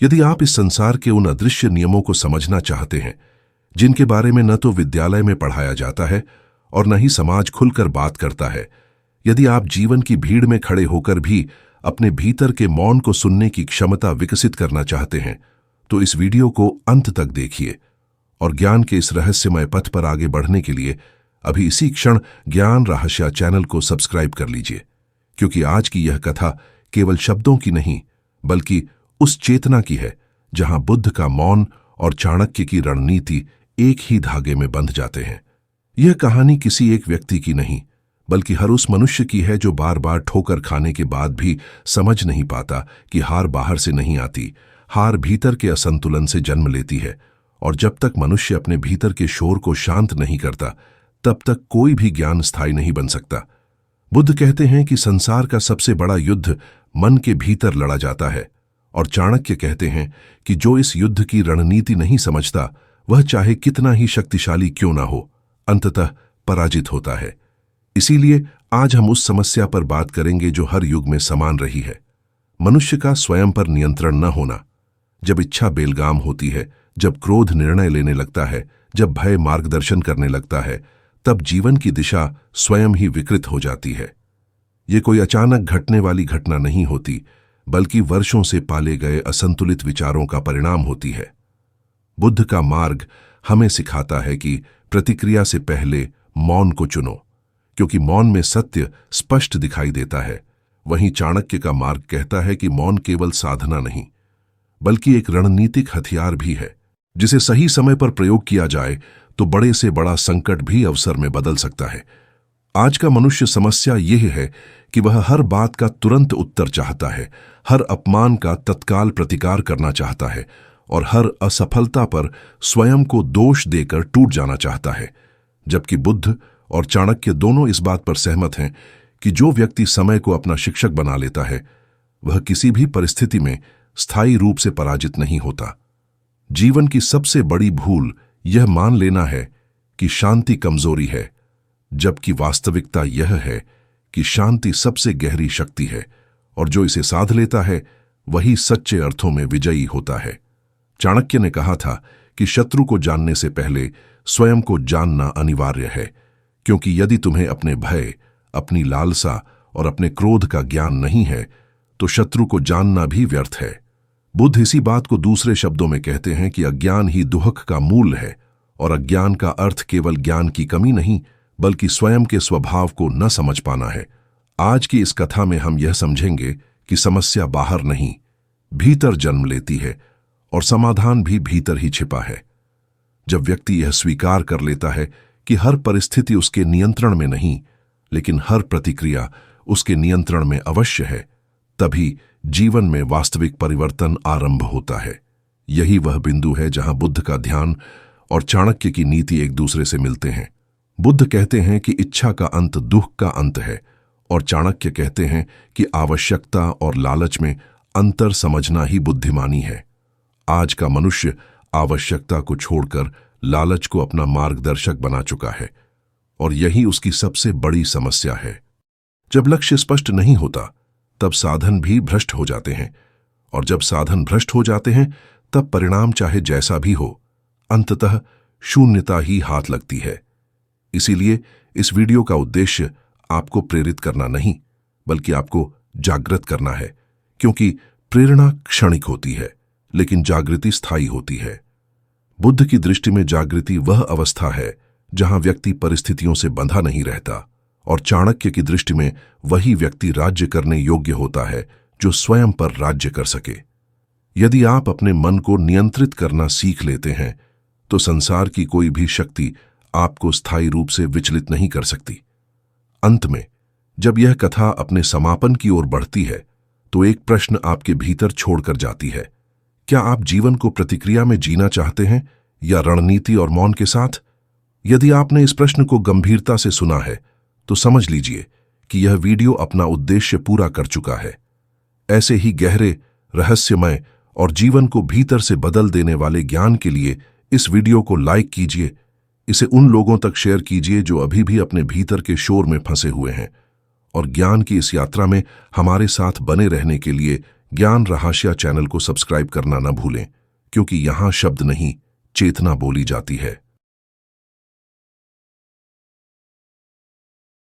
यदि आप इस संसार के उन अदृश्य नियमों को समझना चाहते हैं जिनके बारे में न तो विद्यालय में पढ़ाया जाता है और न ही समाज खुलकर बात करता है, यदि आप जीवन की भीड़ में खड़े होकर भी अपने भीतर के मौन को सुनने की क्षमता विकसित करना चाहते हैं, तो इस वीडियो को अंत तक देखिए और ज्ञान के इस रहस्यमय पथ पर आगे बढ़ने के लिए अभी इसी क्षण ज्ञान रहस्य चैनल को सब्सक्राइब कर लीजिए, क्योंकि आज की यह कथा केवल शब्दों की नहीं बल्कि उस चेतना की है जहां बुद्ध का मौन और चाणक्य की रणनीति एक ही धागे में बंध जाते हैं। यह कहानी किसी एक व्यक्ति की नहीं बल्कि हर उस मनुष्य की है जो बार बार ठोकर खाने के बाद भी समझ नहीं पाता कि हार बाहर से नहीं आती, हार भीतर के असंतुलन से जन्म लेती है। और जब तक मनुष्य अपने भीतर के शोर को शांत नहीं करता, तब तक कोई भी ज्ञान स्थायी नहीं बन सकता। बुद्ध कहते हैं कि संसार का सबसे बड़ा युद्ध मन के भीतर लड़ा जाता है, और चाणक्य कहते हैं कि जो इस युद्ध की रणनीति नहीं समझता, वह चाहे कितना ही शक्तिशाली क्यों ना हो, अंततः पराजित होता है। इसीलिए आज हम उस समस्या पर बात करेंगे जो हर युग में समान रही है, मनुष्य का स्वयं पर नियंत्रण न होना। जब इच्छा बेलगाम होती है, जब क्रोध निर्णय लेने लगता है, जब भय मार्गदर्शन करने लगता है, तब जीवन की दिशा स्वयं ही विकृत हो जाती है। ये कोई अचानक घटने वाली घटना नहीं होती, बल्कि वर्षों से पाले गए असंतुलित विचारों का परिणाम होती है। बुद्ध का मार्ग हमें सिखाता है कि प्रतिक्रिया से पहले मौन को चुनो, क्योंकि मौन में सत्य स्पष्ट दिखाई देता है। वहीं चाणक्य का मार्ग कहता है कि मौन केवल साधना नहीं बल्कि एक रणनीतिक हथियार भी है, जिसे सही समय पर प्रयोग किया जाए तो बड़े से बड़ा संकट भी अवसर में बदल सकता है। आज का मनुष्य समस्या यह है कि वह हर बात का तुरंत उत्तर चाहता है, हर अपमान का तत्काल प्रतिकार करना चाहता है और हर असफलता पर स्वयं को दोष देकर टूट जाना चाहता है। जबकि बुद्ध और चाणक्य दोनों इस बात पर सहमत हैं कि जो व्यक्ति समय को अपना शिक्षक बना लेता है, वह किसी भी परिस्थिति में स्थायी रूप से पराजित नहीं होता। जीवन की सबसे बड़ी भूल यह मान लेना है कि शांति कमजोरी है, जबकि वास्तविकता यह है कि शांति सबसे गहरी शक्ति है और जो इसे साध लेता है वही सच्चे अर्थों में विजयी होता है। चाणक्य ने कहा था कि शत्रु को जानने से पहले स्वयं को जानना अनिवार्य है, क्योंकि यदि तुम्हें अपने भय, अपनी लालसा और अपने क्रोध का ज्ञान नहीं है तो शत्रु को जानना भी व्यर्थ है। बुद्ध इसी बात को दूसरे शब्दों में कहते हैं कि अज्ञान ही दुख का मूल है, और अज्ञान का अर्थ केवल ज्ञान की कमी नहीं बल्कि स्वयं के स्वभाव को न समझ पाना है। आज की इस कथा में हम यह समझेंगे कि समस्या बाहर नहीं, भीतर जन्म लेती है और समाधान भी भीतर ही छिपा है। जब व्यक्ति यह स्वीकार कर लेता है कि हर परिस्थिति उसके नियंत्रण में नहीं लेकिन हर प्रतिक्रिया उसके नियंत्रण में अवश्य है, तभी जीवन में वास्तविक परिवर्तन आरंभ होता है। यही वह बिंदु है जहां बुद्ध का ध्यान और चाणक्य की नीति एक दूसरे से मिलते हैं। बुद्ध कहते हैं कि इच्छा का अंत दुख का अंत है, और चाणक्य कहते हैं कि आवश्यकता और लालच में अंतर समझना ही बुद्धिमानी है। आज का मनुष्य आवश्यकता को छोड़कर लालच को अपना मार्गदर्शक बना चुका है, और यही उसकी सबसे बड़ी समस्या है। जब लक्ष्य स्पष्ट नहीं होता तब साधन भी भ्रष्ट हो जाते हैं, और जब साधन भ्रष्ट हो जाते हैं तब परिणाम चाहे जैसा भी हो, अंततः शून्यता ही हाथ लगती है। इसीलिए इस वीडियो का उद्देश्य आपको प्रेरित करना नहीं बल्कि आपको जागृत करना है, क्योंकि प्रेरणा क्षणिक होती है लेकिन जागृति स्थायी होती है। बुद्ध की दृष्टि में जागृति वह अवस्था है जहां व्यक्ति परिस्थितियों से बंधा नहीं रहता, और चाणक्य की दृष्टि में वही व्यक्ति राज्य करने योग्य होता है जो स्वयं पर राज्य कर सके। यदि आप अपने मन को नियंत्रित करना सीख लेते हैं तो संसार की कोई भी शक्ति आपको स्थायी रूप से विचलित नहीं कर सकती। अंत में जब यह कथा अपने समापन की ओर बढ़ती है तो एक प्रश्न आपके भीतर छोड़कर जाती है, क्या आप जीवन को प्रतिक्रिया में जीना चाहते हैं या रणनीति और मौन के साथ? यदि आपने इस प्रश्न को गंभीरता से सुना है तो समझ लीजिए कि यह वीडियो अपना उद्देश्य पूरा कर चुका है। ऐसे ही गहरे, रहस्यमय और जीवन को भीतर से बदल देने वाले ज्ञान के लिए इस वीडियो को लाइक कीजिए, इसे उन लोगों तक शेयर कीजिए जो अभी भी अपने भीतर के शोर में फंसे हुए हैं, और ज्ञान की इस यात्रा में हमारे साथ बने रहने के लिए ज्ञान रहस्य चैनल को सब्सक्राइब करना न भूलें, क्योंकि यहां शब्द नहीं, चेतना बोली जाती है।